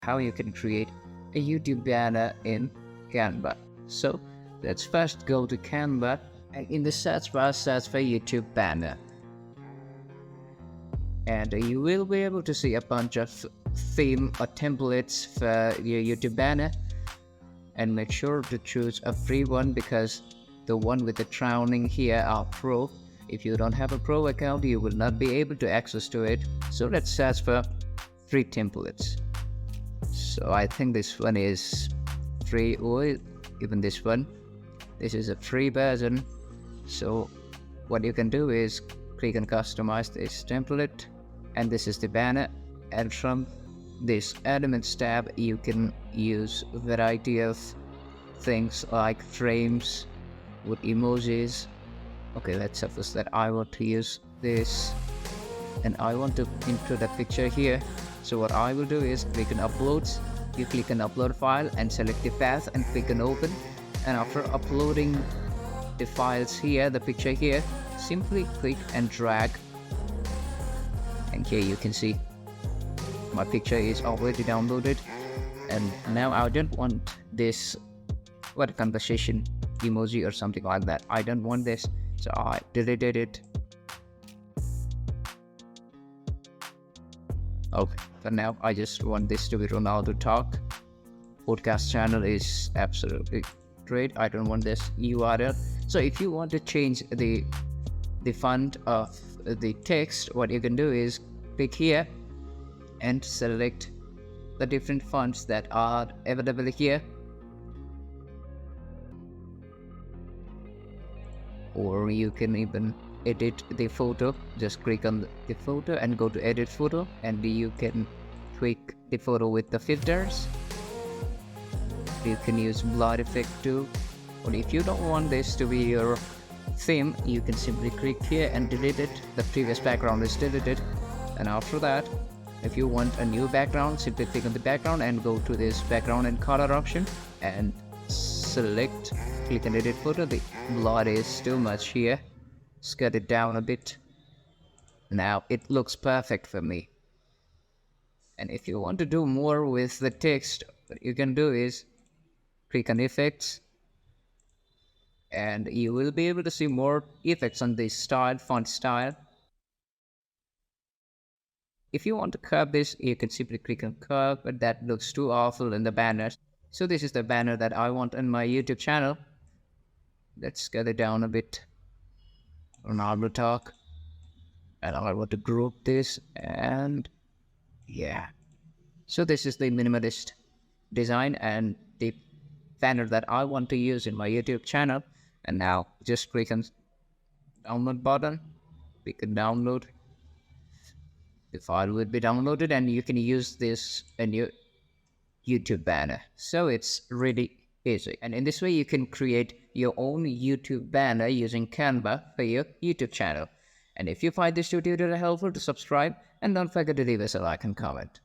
how you can create a YouTube banner in Canva. So let's first go to Canva and in the search bar search for YouTube banner. And you will be able to see a bunch of theme or templates for your YouTube banner. And make sure to choose a free one because the one with the drowning here are pro. If you don't have a pro account, you will not be able to access to it. So let's search for free templates. So I think this one is free, or even this one. This is a free version. So what you can do is click on customize this template, and this is the banner. And from this elements tab, you can use a variety of things like frames with emojis. Okay, let's suppose that I want to use this and I want to include a picture here. So what I will do is click on uploads. You click on upload file and select the path and click on open. And after uploading the files here, the picture here, simply click and drag. And here you can see my picture is already downloaded. And now I don't want this conversation emoji or something like that. I don't want this, so I deleted it. Okay, for now I just want this to be Ronaldo Talk. Podcast channel is absolutely great. I don't want this URL. So if you want to change the font of the text, what you can do is click here and select the different fonts that are available here. Or you can even edit the photo. Just click on the photo and go to edit photo, and you can tweak the photo with the filters. You can use blur effect too. Or if you don't want this to be your theme, you can simply click here and delete it. The previous background is deleted. And after that, if you want a new background, simply click on the background and go to this background and color option and select, click on edit photo. The blur is too much here. Cut it down a bit. Now it looks perfect for me. And if you want to do more with the text, what you can do is click on effects, and you will be able to see more effects on this style, font style. If you want to curve this, you can simply click on curve, but that looks too awful in the banners. So this is the banner that I want on my YouTube channel. Let's cut it down a bit. Ronaldo Talk. And I want to group this, and yeah. So this is the minimalist design and the banner that I want to use in my YouTube channel. And now just click on download button. We can download. The file will be downloaded and you can use this in your YouTube banner. So it's really easy. And in this way, you can create your own YouTube banner using Canva for your YouTube channel. And if you find this tutorial helpful, to subscribe and don't forget to leave us a like and comment.